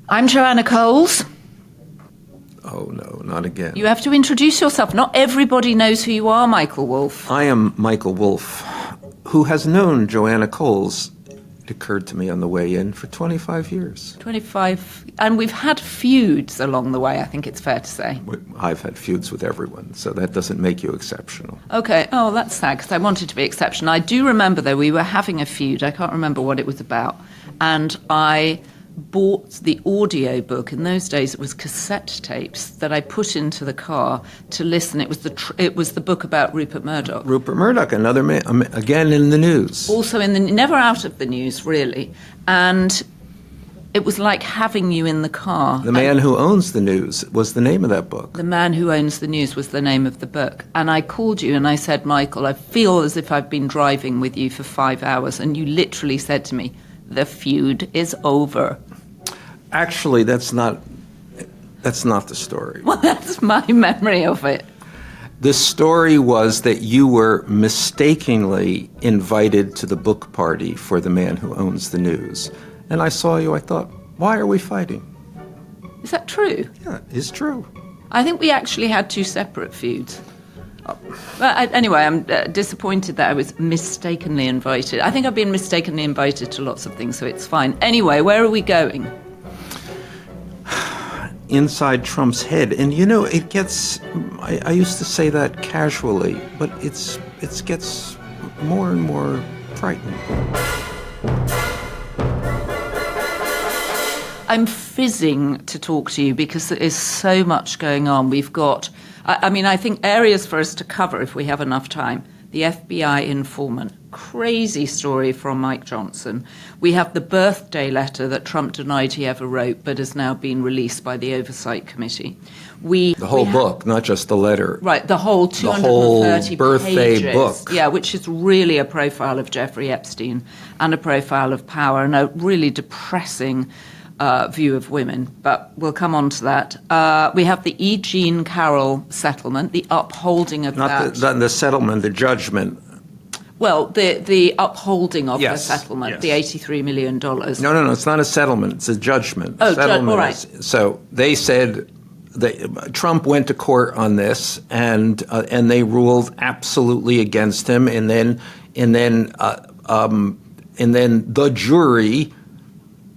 I'm Joanna Coles. Oh, no, not again. You have to introduce yourself. Not everybody knows who you are, Michael Wolff. I am Michael Wolff, who has known Joanna Coles, it occurred to me on the way in, for 25 years. 25, and we've had feuds along the way, I think it's fair to say. I've had feuds with everyone, so that doesn't make you exceptional. Okay, oh, that's sad, because I wanted to be exceptional. I do remember, though, we were having a feud. I can't remember what it was about. And I bought the audio book. In those days, it was cassette tapes that I put into the car to listen. It was the book about Rupert Murdoch. Rupert Murdoch, another man, again in the news. Also never out of the news, really. And it was like having you in the car. The Man Who Owns the News was the name of that book. The Man Who Owns the News was the name of the book. And I called you and I said, Michael, I feel as if I've been driving with you for 5 hours. And you literally said to me, the feud is over. Actually, that's not the story. Well, that's my memory of it. The story was that you were mistakenly invited to the book party for The Man Who Owns the News. And I saw you, I thought, why are we fighting? Is that true? Yeah, it's true. I think we actually had two separate feuds. But anyway, I'm disappointed that I was mistakenly invited. I think I've been mistakenly invited to lots of things, so it's fine. Anyway, where are we going? Inside Trump's head. And you know, it gets, I used to say that casually, but it gets more and more frightening. I'm fizzing to talk to you because there is so much going on. We've got, I think areas for us to cover if we have enough time. The FBI informant, crazy story from Mike Johnson. We have the birthday letter that Trump denied he ever wrote, but has now been released by the Oversight Committee. The whole book, not just the letter. Right, the whole 230 the whole birthday pages. Book. Yeah, which is really a profile of Jeffrey Epstein and a profile of power and a really depressing view of women, but we'll come on to that. We have the E. Jean Carroll settlement, the upholding of that. Not the settlement, the judgment. Well, the upholding of Yes, the settlement, yes. the $83 million. No, it's not a settlement, it's a judgment. Oh, settlement all right. So they said that Trump went to court on this, and they ruled absolutely against him, and then the jury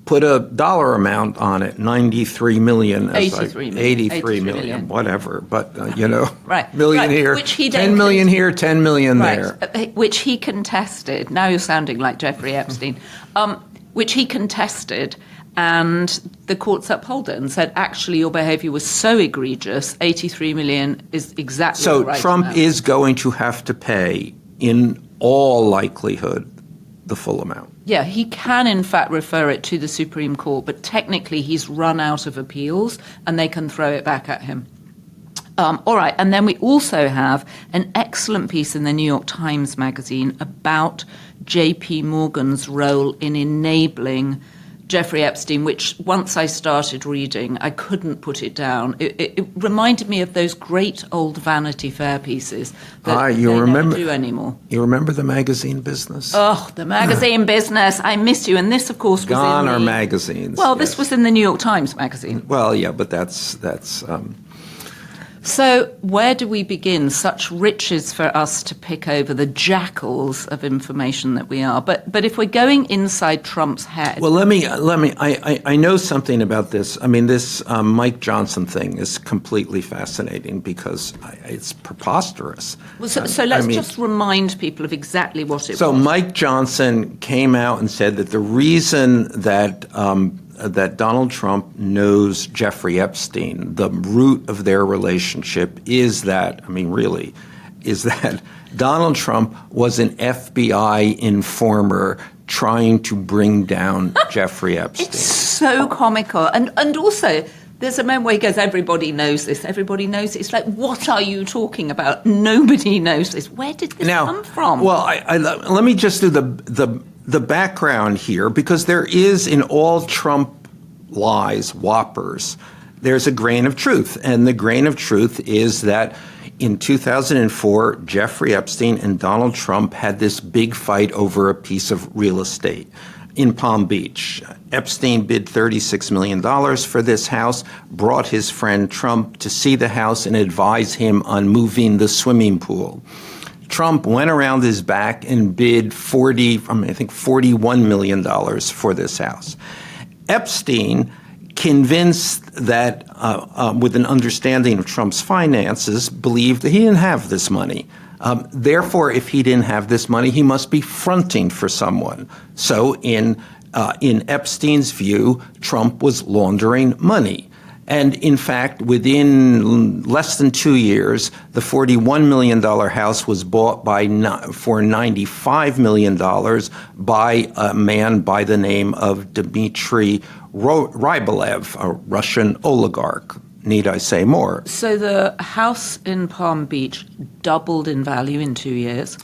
put a dollar amount on it, 93 million. 83 million, whatever. But, right, million right. here, Which he 10 million here, 10 million there. Which he contested. Now you're sounding like Jeffrey Epstein. Which he contested, and the courts upheld it and said, actually, your behavior was so egregious, 83 million is exactly the right So Trump amount. is going to have to pay, in all likelihood, the full amount. Yeah, he can, in fact, refer it to the Supreme Court, but technically he's run out of appeals and they can throw it back at him. All right, and then we also have an excellent piece in the New York Times magazine about J.P. Morgan's role in enabling Jeffrey Epstein, which once I started reading, I couldn't put it down. It reminded me of those great old Vanity Fair pieces that they never do anymore. You remember the magazine business? Oh, the magazine business. I miss you. And this, of course, was Gone are magazines. Well, yes. This was in the New York Times magazine. Well, yeah, but that's So where do we begin? Such riches for us to pick over, the jackals of information that we are. But if we're going inside Trump's head... Well, let me. I know something about this. I mean, this Mike Johnson thing is completely fascinating because it's preposterous. Well, so let's just remind people of exactly what it was. So Mike Johnson came out and said that the reason that Donald Trump knows Jeffrey Epstein, the root of their relationship is that Donald Trump was an FBI informer trying to bring down Jeffrey Epstein. It's so comical. And also, there's a moment where he goes, everybody knows this, everybody knows it. It's like, what are you talking about? Nobody knows this. Where did this come from? Well, let me just do the background here, because there is, in all Trump lies, whoppers, there's a grain of truth. And the grain of truth is that in 2004, Jeffrey Epstein and Donald Trump had this big fight over a piece of real estate in Palm Beach. Epstein bid $36 million for this house, brought his friend Trump to see the house and advise him on moving the swimming pool. Trump went around his back and bid $41 million for this house. Epstein, convinced that, with an understanding of Trump's finances, believed that he didn't have this money. Therefore, if he didn't have this money, he must be fronting for someone. So in Epstein's view, Trump was laundering money. And in fact, within less than 2 years, the $41 million house was bought for $95 million by a man by the name of Dmitry Rybolev, a Russian oligarch. Need I say more? So the house in Palm Beach doubled in value in 2 years?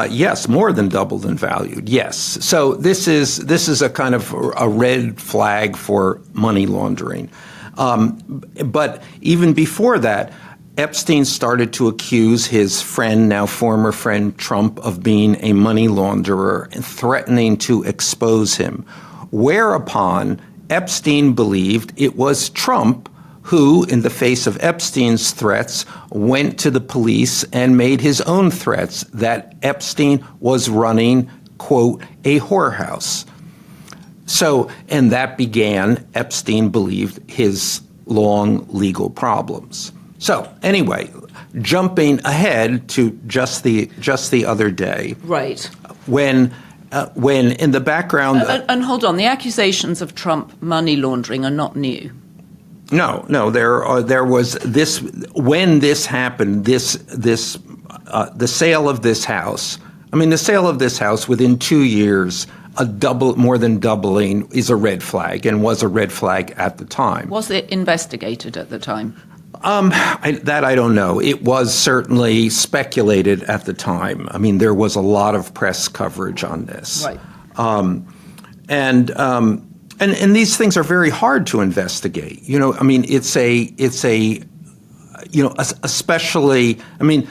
Yes, more than doubled in value. Yes. So this is a kind of a red flag for money laundering. But even before that, Epstein started to accuse his friend, now former friend Trump, of being a money launderer and threatening to expose him. Whereupon Epstein believed it was Trump who, in the face of Epstein's threats, went to the police and made his own threats that Epstein was running, quote, a whorehouse. So, and that began, Epstein believed, his long legal problems. So, anyway, jumping ahead to just the other day, right, when in the background, and hold on, the accusations of Trump money laundering are not new. No, there was this when this happened. The sale of this house. I mean, the sale of this house within 2 years. More than doubling is a red flag, and was a red flag at the time. Was it investigated at the time? I don't know. It was certainly speculated at the time. I mean, there was a lot of press coverage on this. Right. And these things are very hard to investigate. You know, I mean, especially, I mean,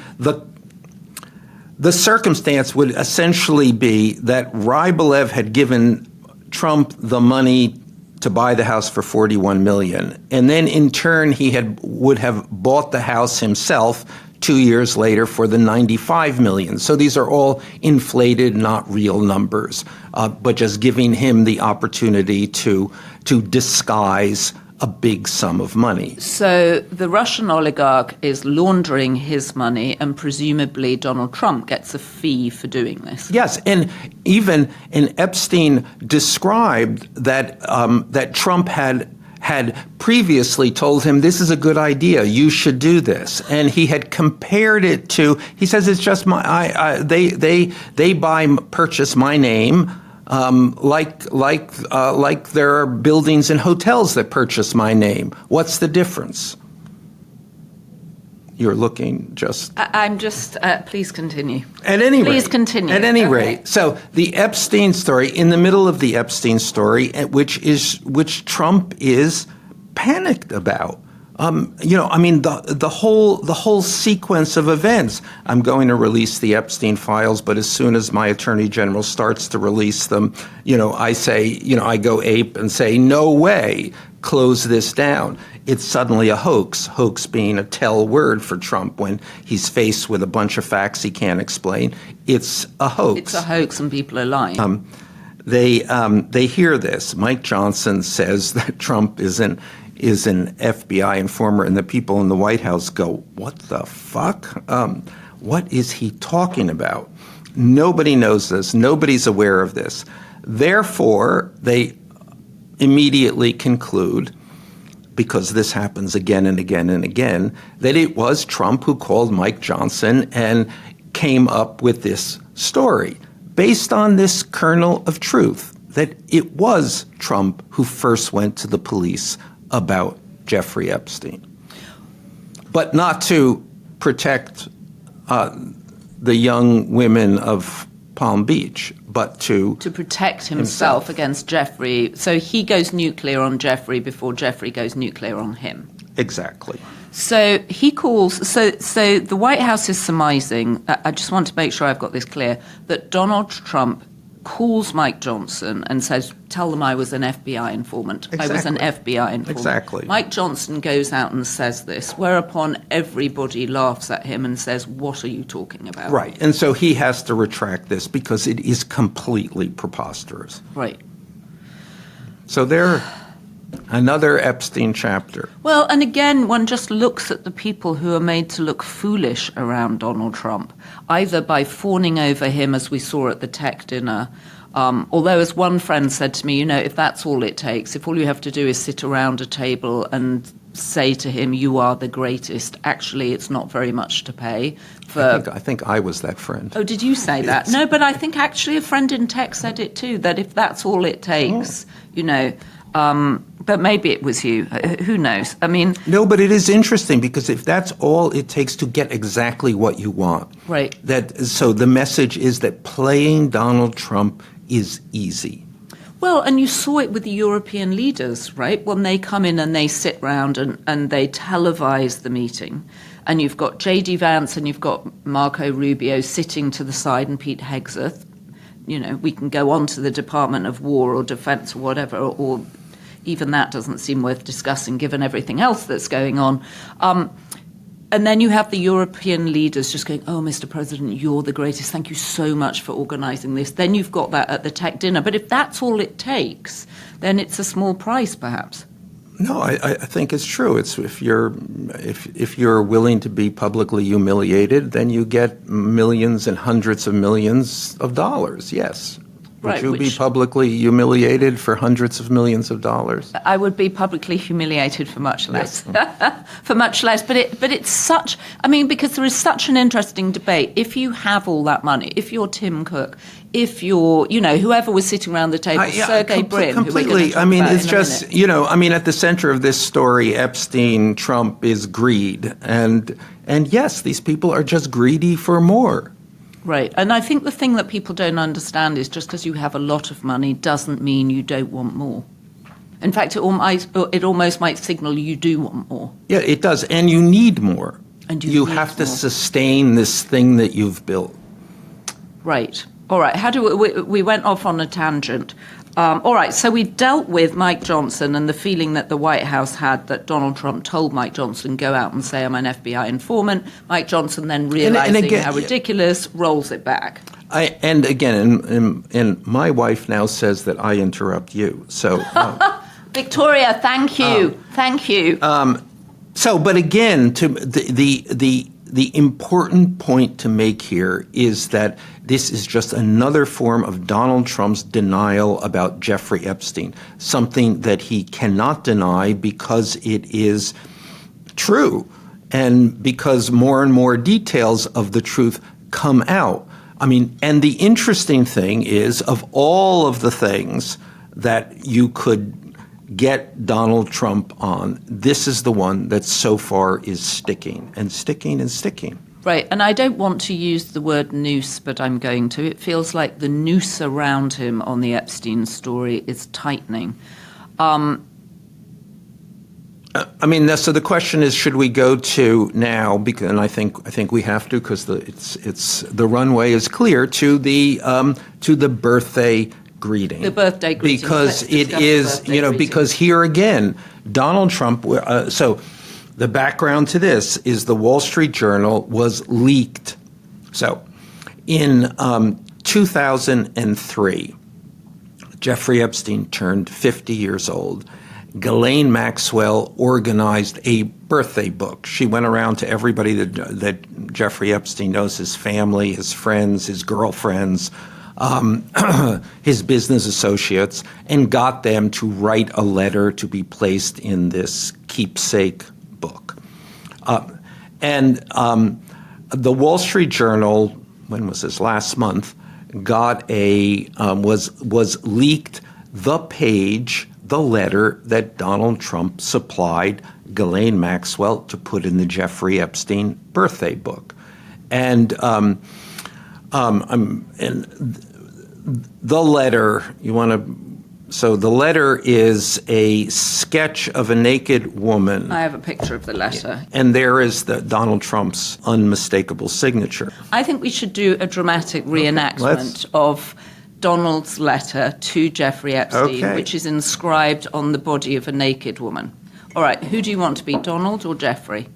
the circumstance would essentially be that Rybolev had given Trump the money to buy the house for $41 million, and then in turn he would have bought the house himself 2 years later for the $95 million. So these are all inflated, not real numbers, but just giving him the opportunity to disguise a big sum of money. So the Russian oligarch is laundering his money, and presumably Donald Trump gets a fee for doing this. Yes, and Epstein described that Trump had previously told him, this is a good idea, you should do this. And he had compared it to, he says, it's just they purchase my name, like there are buildings and hotels that purchase my name. What's the difference? You're looking just... I'm just... please continue. At any rate. Please continue. At any rate. So the Epstein story, in the middle of the Epstein story, which Trump is panicked about. The whole sequence of events. I'm going to release the Epstein files, but as soon as my attorney general starts to release them, I say, I go ape and say, no way, close this down. It's suddenly a hoax being a tell word for Trump when he's faced with a bunch of facts he can't explain. It's a hoax. It's a hoax and people are lying. They hear this. Mike Johnson says that Trump is an FBI informer, and the people in the White House go, what the fuck? What is he talking about? Nobody knows this. Nobody's aware of this. Therefore, they immediately conclude, because this happens again and again and again, that it was Trump who called Mike Johnson and came up with this story based on this kernel of truth, that it was Trump who first went to the police about Jeffrey Epstein, but not to protect the young women of Palm Beach, but to protect himself against Jeffrey. So he goes nuclear on Jeffrey before Jeffrey goes nuclear on him. Exactly. So he calls. So the White House is surmising. I just want to make sure I've got this clear, that Donald Trump calls Mike Johnson and says, tell them I was an FBI informant. Exactly. I was an FBI informant. Exactly. Mike Johnson goes out and says this, whereupon everybody laughs at him and says, what are you talking about? Right. And so he has to retract this because it is completely preposterous. Right. So there, another Epstein chapter. Well, and again, one just looks at the people who are made to look foolish around Donald Trump, either by fawning over him, as we saw at the tech dinner. Although, as one friend said to me, you know, if that's all it takes, if all you have to do is sit around a table and say to him, you are the greatest, actually, it's not very much to pay. I think I was that friend. Oh, did you say that? Yes. No, but I think actually a friend in tech said it too, that if that's all it takes, you know, but maybe it was you. Who knows? I mean... No, but it is interesting because if that's all it takes to get exactly what you want. Right. So the message is that playing Donald Trump is easy. Well, and you saw it with the European leaders, right? When they come in and they sit round and they televise the meeting. And you've got J.D. Vance and you've got Marco Rubio sitting to the side and Pete Hegseth. You know, we can go on to the Department of War or Defence or whatever, or even that doesn't seem worth discussing given everything else that's going on. And then you have the European leaders just going, oh, Mr. President, you're the greatest. Thank you so much for organising this. Then you've got that at the tech dinner. But if that's all it takes, then it's a small price, perhaps. No, I think it's true. It's if you're willing to be publicly humiliated, then you get millions and hundreds of millions of dollars. Yes. Would you be publicly humiliated for hundreds of millions of dollars? I would be publicly humiliated for much less. Yes. For much less. But it's such, I mean, because there is such an interesting debate. If you have all that money, if you're Tim Cook, if you're, you know, whoever was sitting around the table, Sergey Brin. Completely. I mean, it's just, you know, I mean, at the center of this story, Epstein, Trump is greed. And yes, these people are just greedy for more. Right. And I think the thing that people don't understand is just because you have a lot of money doesn't mean you don't want more. In fact, it almost might signal you do want more. Yeah, it does. And you need more. And you have to sustain this thing that you've built. Right. All right. How do we went off on a tangent. All right. So we dealt with Mike Johnson and the feeling that the White House had that Donald Trump told Mike Johnson, go out and say I'm an FBI informant. Mike Johnson then realizing how ridiculous, rolls it back. And my wife now says that I interrupt you. So, Victoria, thank you. Thank you. But again, to the important point to make here is that this is just another form of Donald Trump's denial about Jeffrey Epstein, something that he cannot deny because it is true and because more and more details of the truth come out. I mean, and the interesting thing is, of all of the things that you could get Donald Trump on, this is the one that so far is sticking and sticking and sticking. Right, and I don't want to use the word noose, but I'm going to. It feels like the noose around him on the Epstein story is tightening. I mean, so the question is, should we go to now? Because, and I think we have to, because the runway is clear to the birthday greeting. The birthday greeting. Because it is, you know, because here again, Donald Trump. So the background to this is the Wall Street Journal was leaked. So in 2003, Jeffrey Epstein turned 50 years old. Ghislaine Maxwell organized a birthday book. She went around to everybody that Jeffrey Epstein knows, his family, his friends, his girlfriends, his business associates, and got them to write a letter to be placed in this keepsake book. The Wall Street Journal, when was this? Last month, got was leaked the page, the letter that Donald Trump supplied Ghislaine Maxwell to put in the Jeffrey Epstein birthday book. And the letter, the letter is a sketch of a naked woman. I have a picture of the letter. And there is Donald Trump's unmistakable signature. I think we should do a dramatic reenactment of Donald's letter to Jeffrey Epstein, Okay. which is inscribed on the body of a naked woman. All right, who do you want to be, Donald or Jeffrey?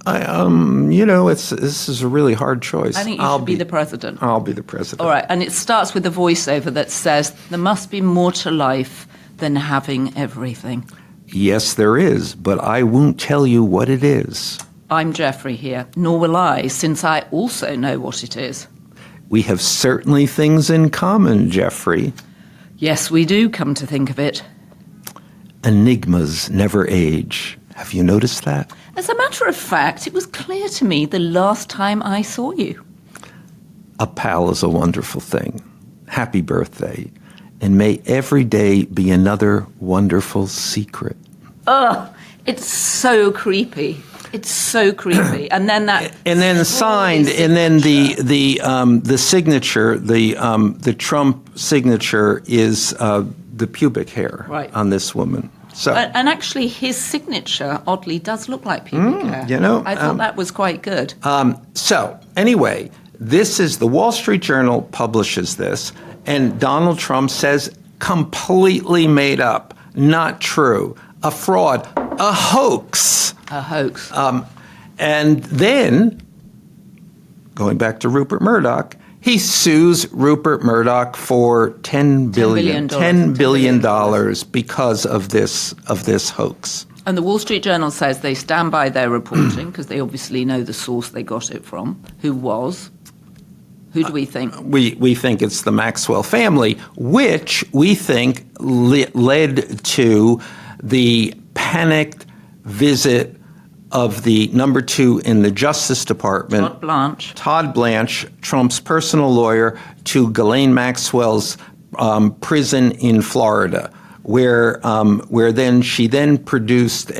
This is a really hard choice. I think you should be the president. I'll be the president. All right, and it starts with a voiceover that says, there must be more to life than having everything. Yes, there is, but I won't tell you what it is. I'm Jeffrey here, nor will I, since I also know what it is. We have certainly things in common, Jeffrey. Yes, we do, come to think of it. Enigmas never age. Have you noticed that? As a matter of fact, it was clear to me the last time I saw you. A pal is a wonderful thing. Happy birthday. And may every day be another wonderful secret. Ugh, it's so creepy. It's so creepy. And then that... And then signed, and then the signature, the Trump signature is the pubic hair on this woman. So, and actually, his signature, oddly, does look like pubic hair. I thought that was quite good. So, anyway, this is the Wall Street Journal publishes this, and Donald Trump says completely made up, not true, a fraud, a hoax. A hoax. And then, going back to Rupert Murdoch, he sues Rupert Murdoch for $10 billion because of this hoax. And the Wall Street Journal says they stand by their reporting because they obviously know the source they got it from. Who was? Who do we think? We think it's the Maxwell family, which we think led to the panicked visit of the number 2 in the Justice Department, Todd Blanche, Trump's personal lawyer, to Ghislaine Maxwell's prison in Florida, where then she produced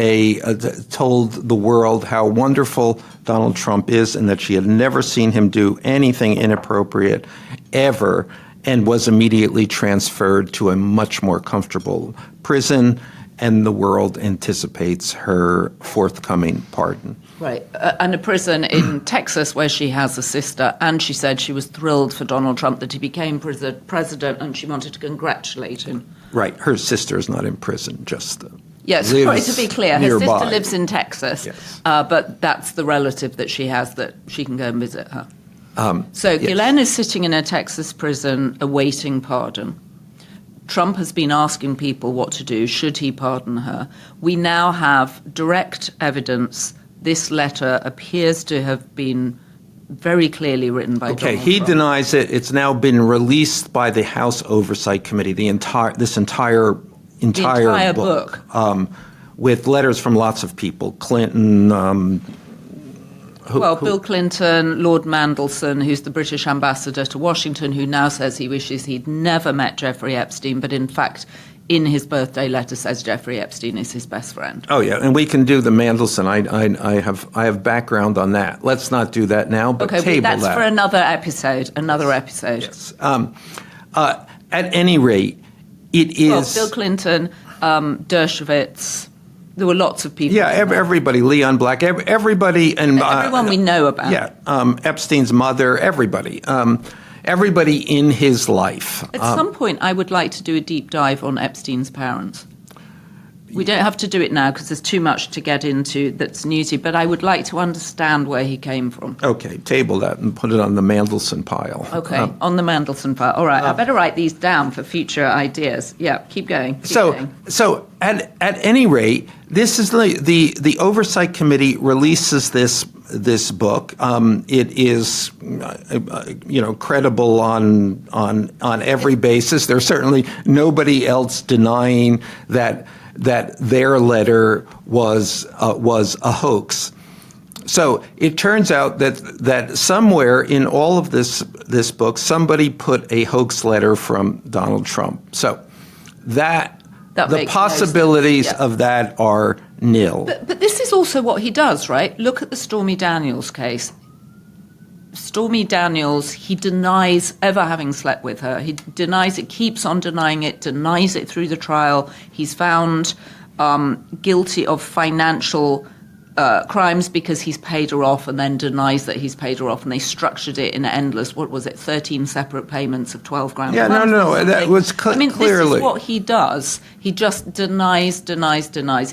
told the world how wonderful Donald Trump is and that she had never seen him do anything inappropriate ever, and was immediately transferred to a much more comfortable prison. And the world anticipates her forthcoming pardon. Right. And a prison in Texas where she has a sister, and she said she was thrilled for Donald Trump that he became president, and she wanted to congratulate him. Right. Her sister is not in prison, just yes, sorry, to be clear, her nearby. sister lives in Texas, yes. But that's the relative that she has that she can go and visit her. So Ghislaine is sitting in a Texas prison awaiting pardon. Trump has been asking people what to do. Should he pardon her? We now have direct evidence. This letter appears to have been very clearly written by Donald Trump. He denies it. It's now been released by the House Oversight Committee, the entire book. With letters from lots of people. Clinton, Bill Clinton, Lord Mandelson, who's the British ambassador to Washington, who now says he wishes he'd never met Jeffrey Epstein, but in fact, in his birthday letter says Jeffrey Epstein is his best friend. Oh, yeah, and we can do the Mandelson. I have background on that. Let's not do that now, but table that. That's for another episode. Yes. At any rate, it is... Well, Bill Clinton, Dershowitz... There were lots of people. Yeah, everybody, Leon Black, everybody. And everyone we know about. Yeah, Epstein's mother, everybody. Everybody in his life. At some point, I would like to do a deep dive on Epstein's parents. We don't have to do it now because there's too much to get into that's newsy, but I would like to understand where he came from. Okay, table that and put it on the Mandelson pile. Okay, on the Mandelson pile. All right, I better write these down for future ideas. Yeah, keep going. So at any rate, this is the Oversight Committee releases this book. It is credible on every basis. There's certainly nobody else denying that their letter was a hoax. So it turns out that somewhere in all of this book, somebody put a hoax letter from Donald Trump. So that the possibilities of that are nil. But this is also what he does, right? Look at the Stormy Daniels case. Stormy Daniels, he denies ever having slept with her. He denies it, keeps on denying it, denies it through the trial. He's found guilty of financial crimes because he's paid her off and then denies that he's paid her off, and they structured it in endless, 13 separate payments of 12 grand. Yeah, no, that was clearly. This is what he does. He just denies,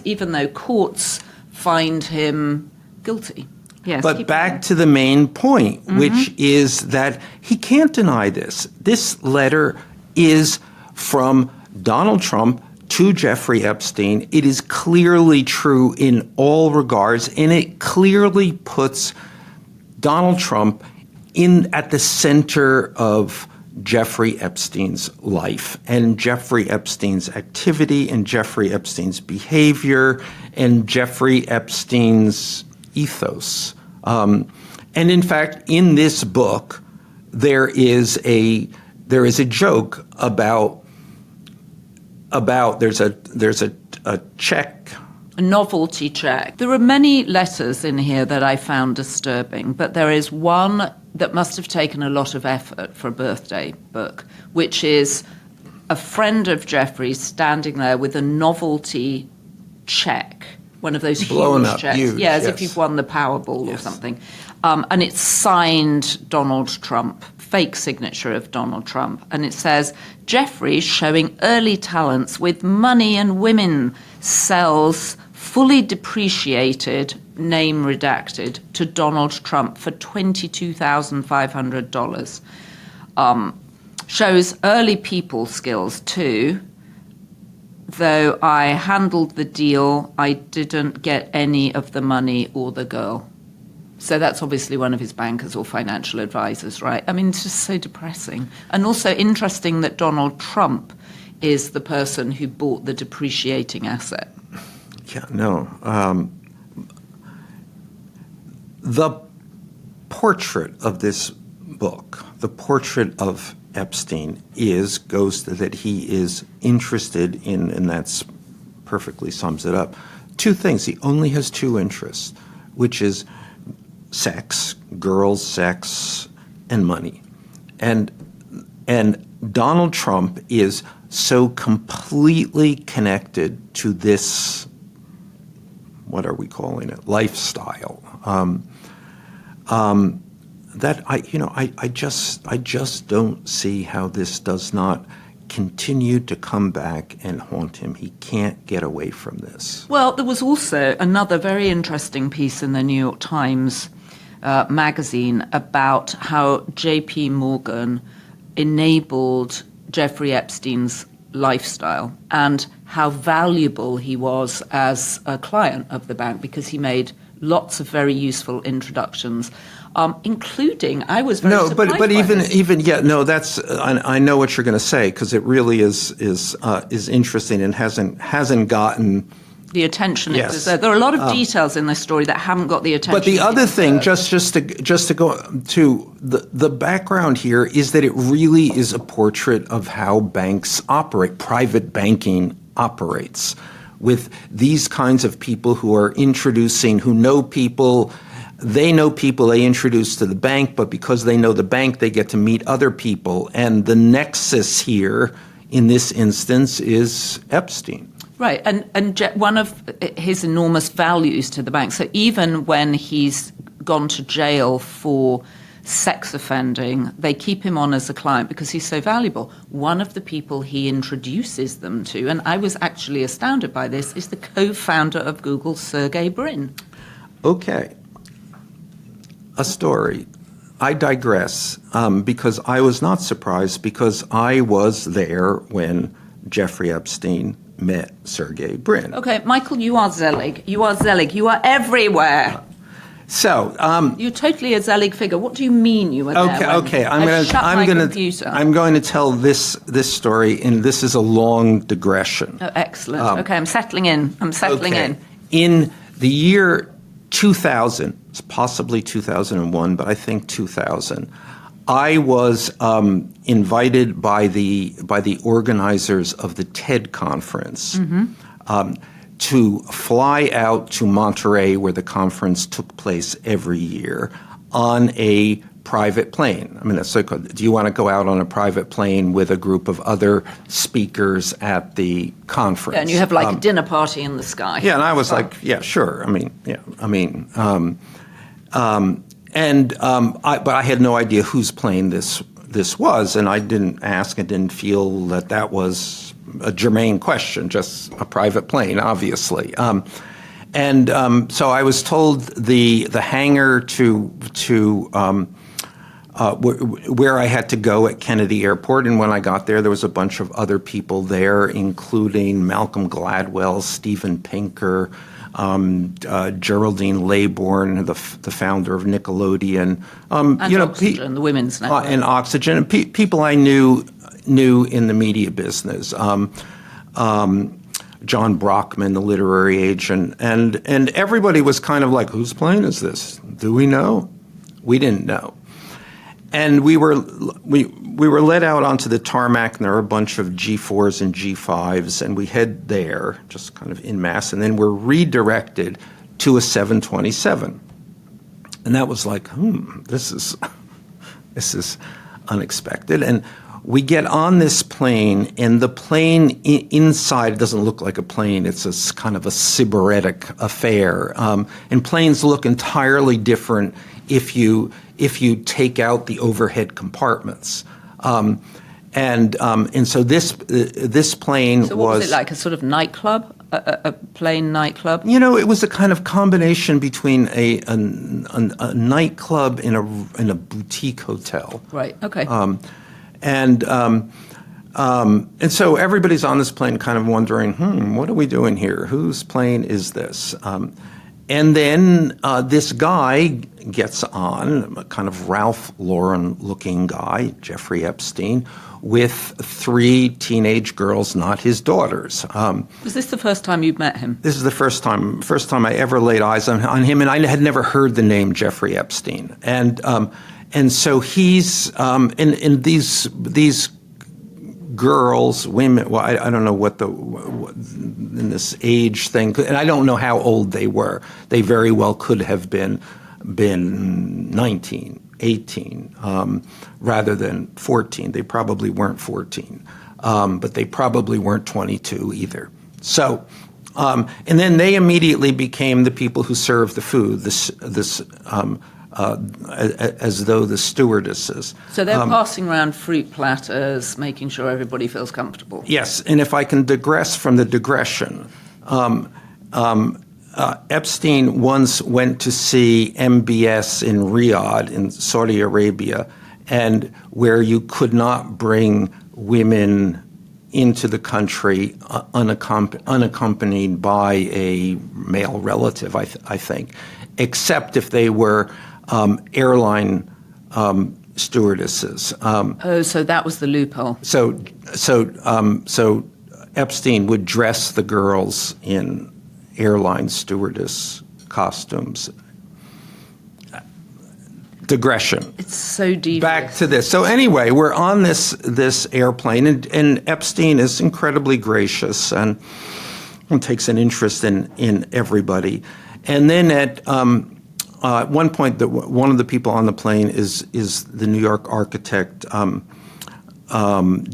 even though courts find him guilty. Yes, but back to the main point, which is that he can't deny this. This letter is from Donald Trump to Jeffrey Epstein. It is clearly true in all regards, and it clearly puts Donald Trump at the center of Jeffrey Epstein's life and Jeffrey Epstein's activity and Jeffrey Epstein's behavior and Jeffrey Epstein's ethos. And in fact, in this book, there is a joke about there's a check. A novelty check. There are many letters in here that I found disturbing, but there is one that must have taken a lot of effort for a birthday book, which is a friend of Jeffrey's standing there with a novelty check, one of those blown huge up, checks. huge, as if you've won the Powerball or something. And it's signed Donald Trump, fake signature of Donald Trump. And it says, Jeffrey showing early talents with money and women, sells fully depreciated, name redacted, to Donald Trump for $22,500. Shows early people skills too. Though I handled the deal, I didn't get any of the money or the girl. So that's obviously one of his bankers or financial advisors, right? I mean, it's just so depressing. And also interesting that Donald Trump is the person who bought the depreciating asset. Yeah, no. The portrait of this book, the portrait of Epstein goes to that he is interested in, and that's perfectly sums it up, two things. He only has two interests, which is sex, girls, sex, and money. And Donald Trump is so completely connected to this, what are we calling it, lifestyle, that I just don't see how this does not continue to come back and haunt him. He can't get away from this. Well, there was also another very interesting piece in the New York Times magazine about how J.P. Morgan enabled Jeffrey Epstein's lifestyle and how valuable he was as a client of the bank because he made lots of very useful introductions, including, I was very surprised but by even yet, no, that's I know what you're going to say because it really is interesting and hasn't gotten the attention it deserves. There are a lot of details in this story that haven't got the attention. But the other thing, just to go to the background here, is that it really is a portrait of how banks operate, private banking operates, with these kinds of people who are introducing, who know people. They know people they introduce to the bank, but because they know the bank, they get to meet other people. And the nexus here, in this instance, is Epstein. Right, and one of his enormous values to the bank, so even when he's gone to jail for sex offending, they keep him on as a client because he's so valuable. One of the people he introduces them to, and I was actually astounded by this, is the co-founder of Google, Sergey Brin. Okay. A story. I digress because I was not surprised because I was there when Jeffrey Epstein met Sergey Brin. Okay, Michael, you are Zelig. You are Zelig. You are everywhere. So you're totally a Zelig figure. What do you mean you were there? Okay. I'm going to tell this story, and this is a long digression. Oh, excellent. Okay, I'm settling in. in. In the year 2000, it's possibly 2001, but I think 2000. I was invited by the organizers of the TED conference to fly out to Monterey, where the conference took place every year, on a private plane. I mean, that's so cool. Do you want to go out on a private plane with a group of other speakers at the conference? Yeah, and you have like a dinner party in the sky. Yeah, and I was like, yeah, sure. But I had no idea whose plane this was, and I didn't ask and didn't feel that was a germane question, just a private plane, obviously. So I was told the hangar where I had to go at Kennedy Airport, and when I got there was a bunch of other people there, including Malcolm Gladwell, Steven Pinker, Geraldine Laybourne, the founder of Nickelodeon, and Oxygen, the women's network, and Oxygen, and people I knew in the media business. John Brockman, the literary agent, and everybody was kind of like, whose plane is this? Do we know? We didn't know. And we were let out onto the tarmac, and there were a bunch of G4s and G5s, and we head there, just kind of en masse, and then we're redirected to a 727. And that was like, this is unexpected. And we get on this plane, and the plane inside doesn't look like a plane. It's a kind of a sybaritic affair. And planes look entirely different if you take out the overhead compartments. And so this plane So what was it like, a sort of nightclub? A plane nightclub? It was a kind of combination between a nightclub and a boutique hotel. Right, okay. And so everybody's on this plane kind of wondering, what are we doing here? Whose plane is this? And then this guy gets on, a kind of Ralph Lauren-looking guy, Jeffrey Epstein, with 3 teenage girls, not his daughters. Was this the first time you'd met him? This is the first time I ever laid eyes on him, and I had never heard the name Jeffrey Epstein. And so he's and these girls, women. Well, I don't know what in this age thing, and I don't know how old they were. They very well could have been 19, 18, rather than 14. They probably weren't 14, but they probably weren't 22 either. So. And then they immediately became the people who served the food. As though the stewardesses. So they're passing around fruit platters, making sure everybody feels comfortable. Yes, and if I can digress from the digression, Epstein once went to see MBS in Riyadh in Saudi Arabia, and where you could not bring women into the country unaccompanied by a male relative, I think, except if they were airline stewardesses. So that was the loophole. So Epstein would dress the girls in airline stewardess costumes. Digression. It's so devious. Back to this. So anyway, we're on this airplane, and Epstein is incredibly gracious and takes an interest in everybody. And then at one point, one of the people on the plane is the New York architect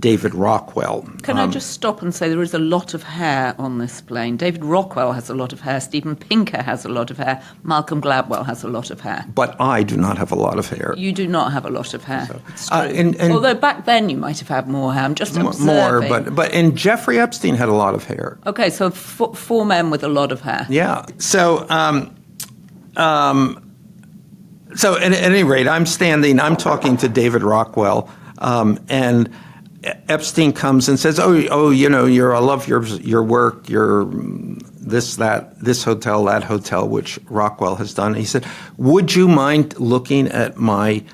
David Rockwell. Can I just stop and say there is a lot of hair on this plane? David Rockwell has a lot of hair. Steven Pinker has a lot of hair. Malcolm Gladwell has a lot of hair. But I do not have a lot of hair. You do not have a lot of hair. It's true. And although back then you might have had more hair. I'm just observing. More, and Jeffrey Epstein had a lot of hair. Okay, so 4 men with a lot of hair. Yeah. So at any rate, I'm talking to David Rockwell, and Epstein comes and says, I love your work, your this hotel, that hotel, which Rockwell has done. He said, would you mind looking at my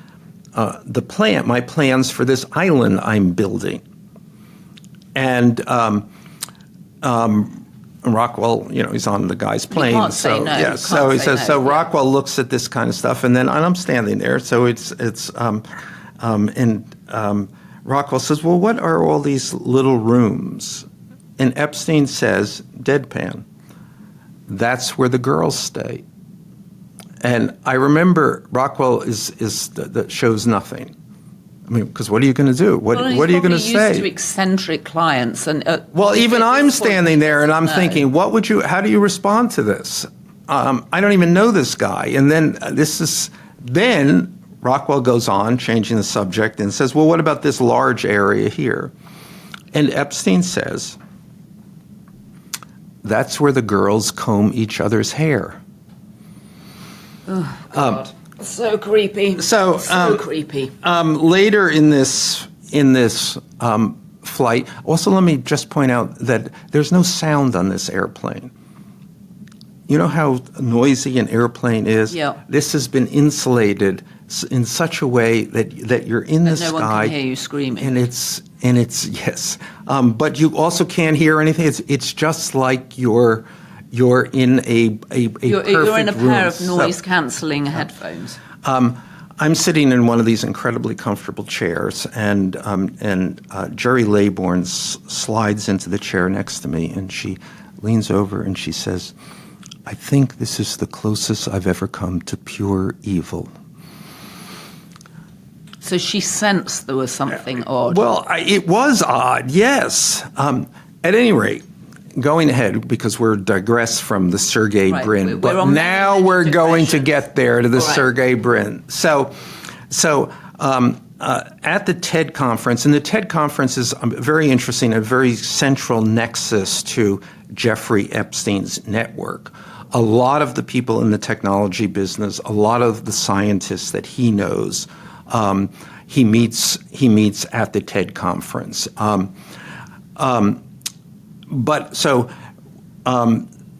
plans for this island I'm building? And Rockwell, he's on the guy's plane. You can't say no. Yeah, so he says, so Rockwell looks at this kind of stuff, and I'm standing there. So Rockwell says, well, what are all these little rooms? And Epstein says, deadpan, that's where the girls stay. And I remember Rockwell that shows nothing. I mean, because what are you going to do? What are you going to say? Used to eccentric clients, and well, even I'm standing there and I'm thinking, how do you respond to this? I don't even know this guy. And then Rockwell goes on, changing the subject, and says, well, what about this large area here? And Epstein says, that's where the girls comb each other's hair. Oh, God. So creepy. So creepy. Later in this flight, also let me just point out that there's no sound on this airplane. You know how noisy an airplane is? Yeah. This has been insulated in such a way that you're in the sky. No one can hear you screaming. And it's yes. But you also can't hear anything. It's just like you're in a perfect You're in a room. pair of noise-cancelling headphones. I'm sitting in one of these incredibly comfortable chairs, and Jerry Laybourne slides into the chair next to me, and she leans over and she says, I think this is the closest I've ever come to pure evil. So she sensed there was something odd. Well, it was odd, yes. At any rate, going ahead, because we're digressed from the Sergey Brin, but now we're going to get there to the Sergey Brin. So at the TED conference, and the TED conference is very interesting, a very central nexus to Jeffrey Epstein's network. A lot of the people in the technology business, a lot of the scientists that he knows, he meets at the TED conference.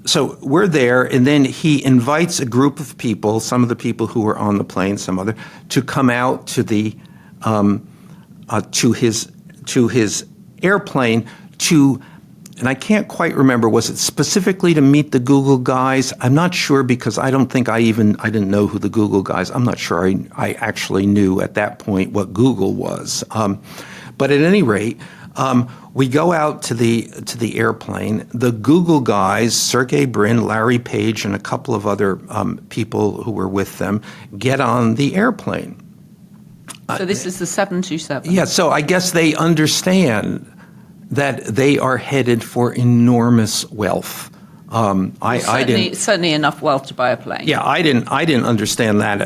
So we're there, and then he invites a group of people, some of the people who were on the plane, some other, to come out to the to his airplane and I can't quite remember, was it specifically to meet the Google guys? I'm not sure, because I don't think I didn't know who the Google guys. I'm not sure I actually knew at that point what Google was. But at any rate, we go out to the airplane. The Google guys, Sergey Brin, Larry Page, and a couple of other people who were with them, get on the airplane. So this is the 727. Yeah, so I guess they understand that they are headed for enormous wealth. Certainly enough wealth to buy a plane. Yeah, I didn't understand that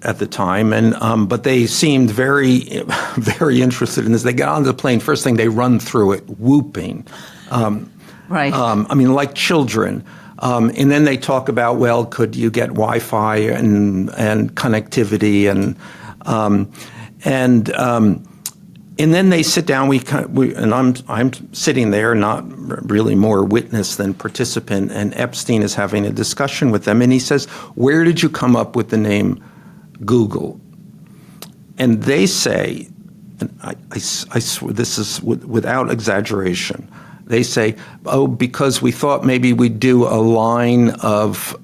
at the time, and but they seemed very, very interested in this. They got onto the plane. First thing, they run through it whooping, right? I mean, like children. And then they talk about, well, could you get Wi-Fi and connectivity and then they sit down. And I'm sitting there, not really more witness than participant. And Epstein is having a discussion with them, and he says, "Where did you come up with the name Google?" And they say, and I swear this is without exaggeration. They say, "Oh, because we thought maybe we'd do a line of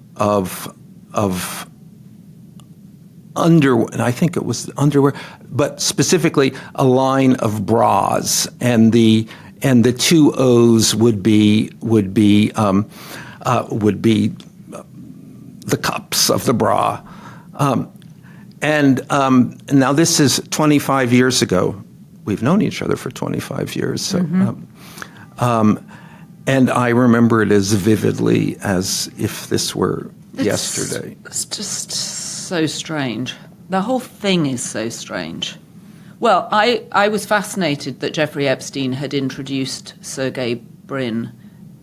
underwear," and I think it was underwear, but specifically a line of bras, and the two O's would be the cups of the bra, and now this is 25 years ago. We've known each other for 25 years, so. And I remember it as vividly as if this were yesterday. It's just so strange. The whole thing is so strange. Well, I was fascinated that Jeffrey Epstein had introduced Sergey Brin,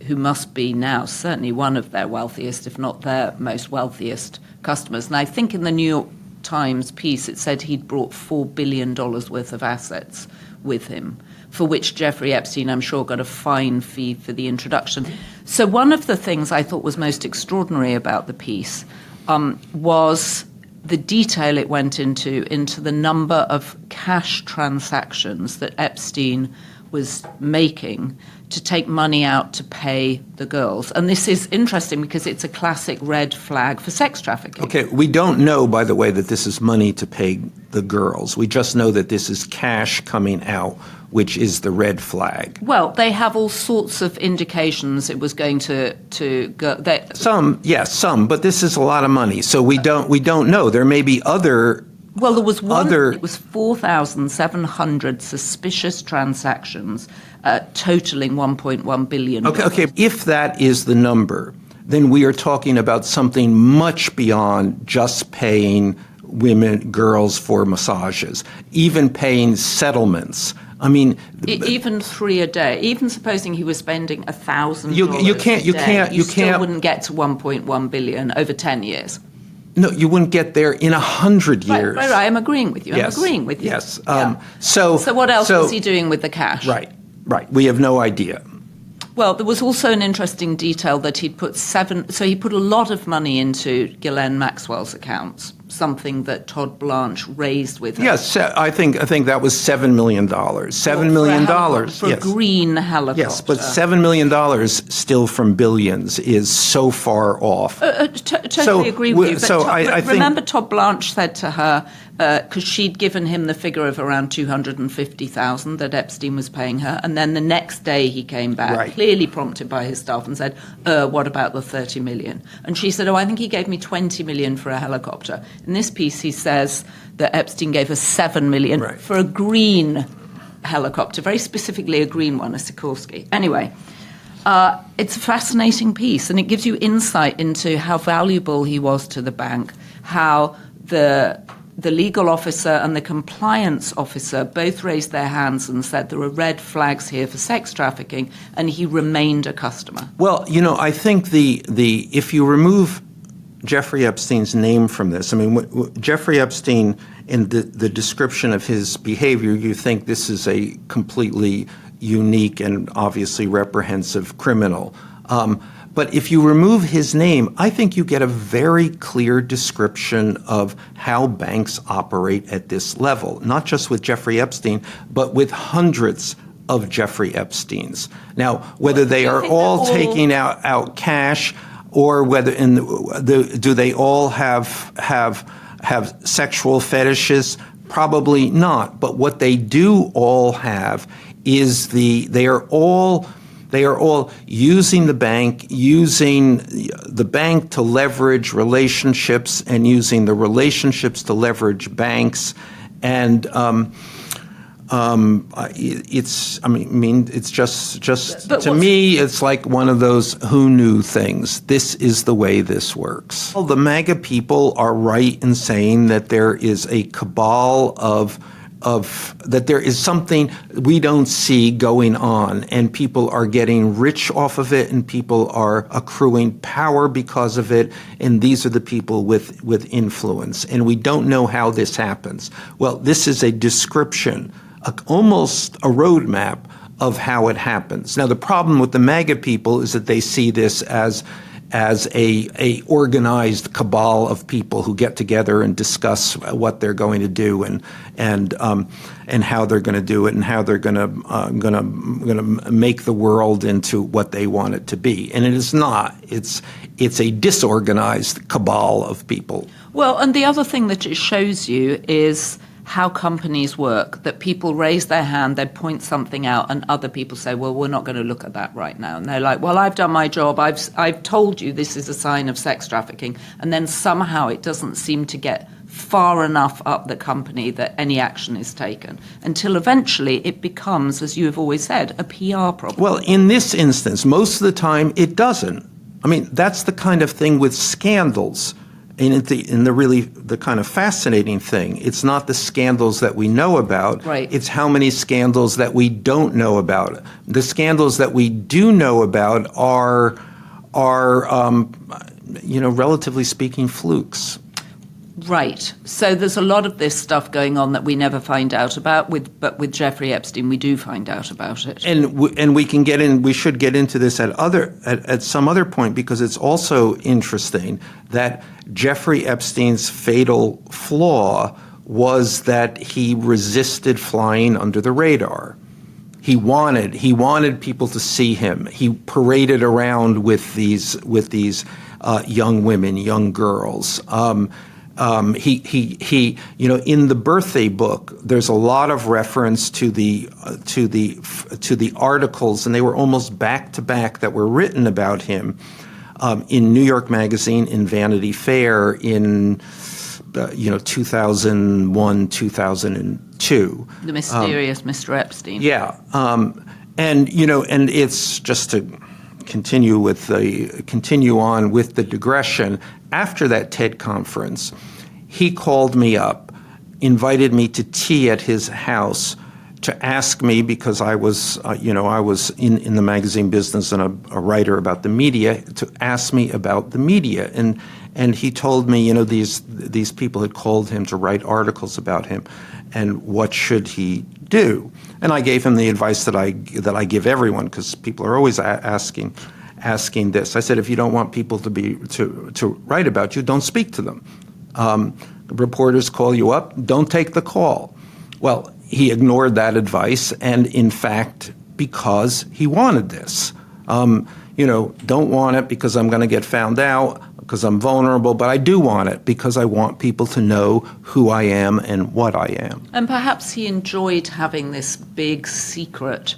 who must be now certainly one of their wealthiest, if not their most wealthiest customers. And I think in the New York Times piece it said he'd brought $4 billion worth of assets with him, for which Jeffrey Epstein, I'm sure, got a fine fee for the introduction. So one of the things I thought was most extraordinary about the piece was the detail it went into the number of cash transactions that Epstein was making to take money out to pay the girls. And this is interesting because it's a classic red flag for sex trafficking. Okay, we don't know, by the way, that this is money to pay the girls. We just know that this is cash coming out. which is the red flag. Well, they have all sorts of indications it was going to go. Some, yes, some, but this is a lot of money, so we don't know. There may be other. Well, there was one. It was 4,700 suspicious transactions, totaling 1.1 billion. Okay. If that is the number, then we are talking about something much beyond just paying girls for massages, even paying settlements. I mean, even 3 a day. Even supposing he was spending $1,000, you still wouldn't get to 1.1 billion over 10 years. No, you wouldn't get there in 100 years. Right. I'm agreeing with you. Yes. I'm agreeing with you. Yes. Yeah. So what else was he doing with the cash? Right. We have no idea. Well, there was also an interesting detail that he put a lot of money into Ghislaine Maxwell's accounts, something that Todd Blanche raised with her. Yes, I think that was $7 million. $7 million. For a green helicopter. Yes, but $7 million still from billions is so far off. Totally agree with you. But I think, remember Todd Blanche said to her, because she'd given him the figure of around $250,000 that Epstein was paying her, and then the next day he came back, clearly prompted by his staff, and said, what about the $30 million? And she said, I think he gave me $20 million for a helicopter. In this piece, he says that Epstein gave us $7 million for a green helicopter, very specifically a green one, a Sikorsky. Anyway, it's a fascinating piece, and it gives you insight into how valuable he was to the bank, how the legal officer and the compliance officer both raised their hands and said there are red flags here for sex trafficking, and he remained a customer. Well, I think if you remove Jeffrey Epstein's name from this, I mean, Jeffrey Epstein, in the description of his behavior, you think this is a completely unique and obviously reprehensive criminal. But if you remove his name, I think you get a very clear description of how banks operate at this level, not just with Jeffrey Epstein, but with hundreds of Jeffrey Epsteins. Now, whether they are all taking out cash, or whether do they all have sexual fetishes? Probably not. But what they do all have is they are all using the bank to leverage relationships, and using the relationships to leverage banks, and it's just to me, it's like one of those who knew things. This is the way this works. Well, the MAGA people are right in saying that there is a cabal of that there is something we don't see going on, and people are getting rich off of it, and people are accruing power because of it, and these are the people with influence, and we don't know how this happens. Well, this is a description, almost a roadmap of how it happens. Now, the problem with the MAGA people is that they see this as a organized cabal of people who get together and discuss what they're going to do and how they're going to do it, and how they're going to make the world into what they want it to be. And it is not. It's a disorganized cabal of people. Well, and the other thing that it shows you is how companies work, that people raise their hand, they point something out, and other people say, well, we're not going to look at that right now. And they're like, well, I've done my job. I've told you this is a sign of sex trafficking. And then somehow it doesn't seem to get far enough up the company that any action is taken, until eventually it becomes, as you have always said, a PR problem. Well, in this instance, most of the time it doesn't. I mean, that's the kind of thing with scandals. And the kind of fascinating thing, it's not the scandals that we know about. Right. It's how many scandals that we don't know about. The scandals that we do know about are relatively speaking, flukes. Right. So there's a lot of this stuff going on that we never find out about. But with Jeffrey Epstein, we do find out about it. And we can get in. We should get into this at some other point, because it's also interesting that Jeffrey Epstein's fatal flaw was that he resisted flying under the radar. He wanted people to see him. He paraded around with these young women, young girls. he, in the birthday book, there's a lot of reference to the articles, and they were almost back to back that were written about him in New York Magazine, in Vanity Fair, in 2001, 2002. The mysterious Mr. Epstein. Yeah, and it's just to continue on with the digression. After that TED conference, he called me up, invited me to tea at his house to ask me, because I was, I was in the magazine business and a writer about the media, to ask me about the media. And he told me, these people had called him to write articles about him, and what should he do? And I gave him the advice that I give everyone, because people are always asking this. I said, if you don't want people to write about you, don't speak to them. Reporters call you up, don't take the call. Well, he ignored that advice, and in fact, because he wanted this. Don't want it because I'm going to get found out, because I'm vulnerable, but I do want it because I want people to know who I am and what I am. And perhaps he enjoyed having this big secret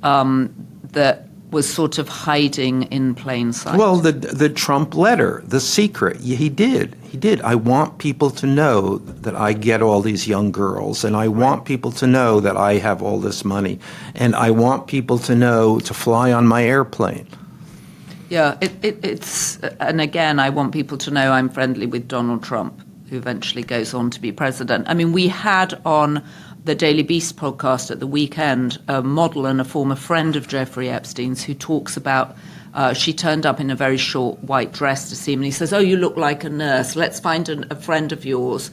that was sort of hiding in plain sight. Well, the Trump letter, the secret, he did. I want people to know that I get all these young girls, and I want people to know that I have all this money, and I want people to know to fly on my airplane. Yeah, it's, and again, I want people to know I'm friendly with Donald Trump, who eventually goes on to be president. I mean, we had on the Daily Beast podcast at the weekend a model and a former friend of Jeffrey Epstein's who talks about she turned up in a very short white dress to see him, and he says, oh, you look like a nurse. Let's find a friend of yours.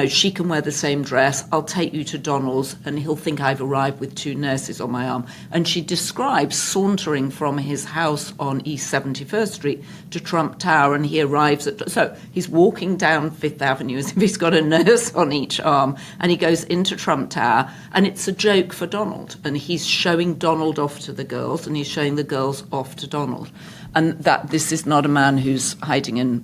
She can wear the same dress. I'll take you to Donald's, and he'll think I've arrived with two nurses on my arm. And she describes sauntering from his house on East 71st Street to Trump Tower, and he arrives so he's walking down Fifth Avenue as if he's got a nurse on each arm, and he goes into Trump Tower, and it's a joke for Donald. And he's showing Donald off to the girls, and he's showing the girls off to Donald. And that this is not a man who's hiding in,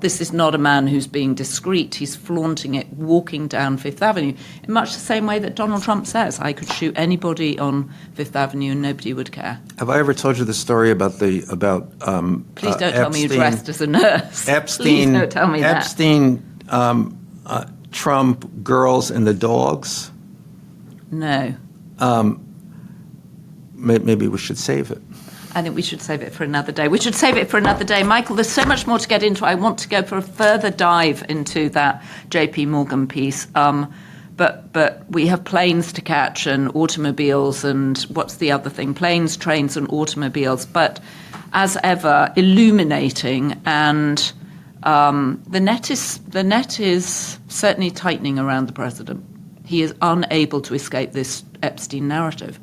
this is not a man who's being discreet. He's flaunting it, walking down Fifth Avenue, in much the same way that Donald Trump says, I could shoot anybody on Fifth Avenue and nobody would care. Have I ever told you the story about Please don't Epstein, tell me you dressed as a nurse. Epstein, Please don't tell me that. Epstein, Trump, girls and the dogs? No. Maybe we should save it. I think we should save it for another day. Michael, there's so much more to get into. I want to go for a further dive into that JP Morgan piece. But we have planes to catch and automobiles and what's the other thing? Planes, trains and automobiles. But as ever, illuminating, and the net is certainly tightening around the president. He is unable to escape this Epstein narrative.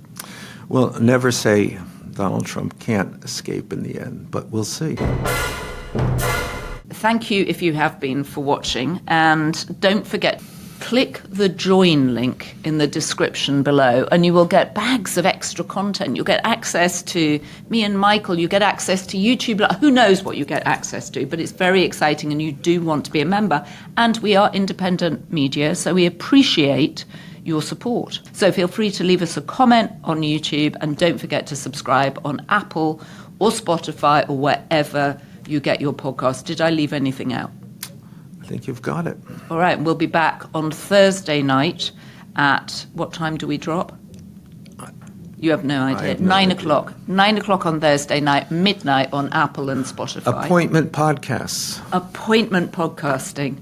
Well, never say Donald Trump can't escape in the end, but we'll see. Thank you if you have been for watching, and don't forget, click the join link in the description below and you will get bags of extra content. You'll get access to me and Michael, you get access to YouTube. Who knows what you get access to, but it's very exciting and you do want to be a member. And we are independent media, so we appreciate your support. So feel free to leave us a comment on YouTube, and don't forget to subscribe on Apple or Spotify or wherever you get your podcast. Did I leave anything out? I think you've got it. All right, we'll be back on Thursday night at, what time do we drop? You have no idea. Have no 9 idea. o'clock. 9 o'clock on Thursday night, midnight on Apple and Spotify. Appointment podcasts. Appointment podcasting.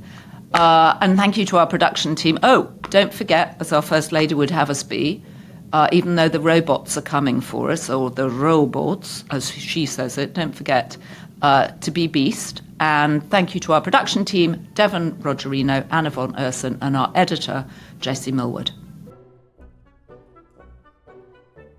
And thank you to our production team. Oh, don't forget, as our First Lady would have us be, even though the robots are coming for us, or the robots, as she says it, don't forget to be beast. And thank you to our production team, Devon Rogerino, Anna von Ursen, and our editor, Jessie Millwood.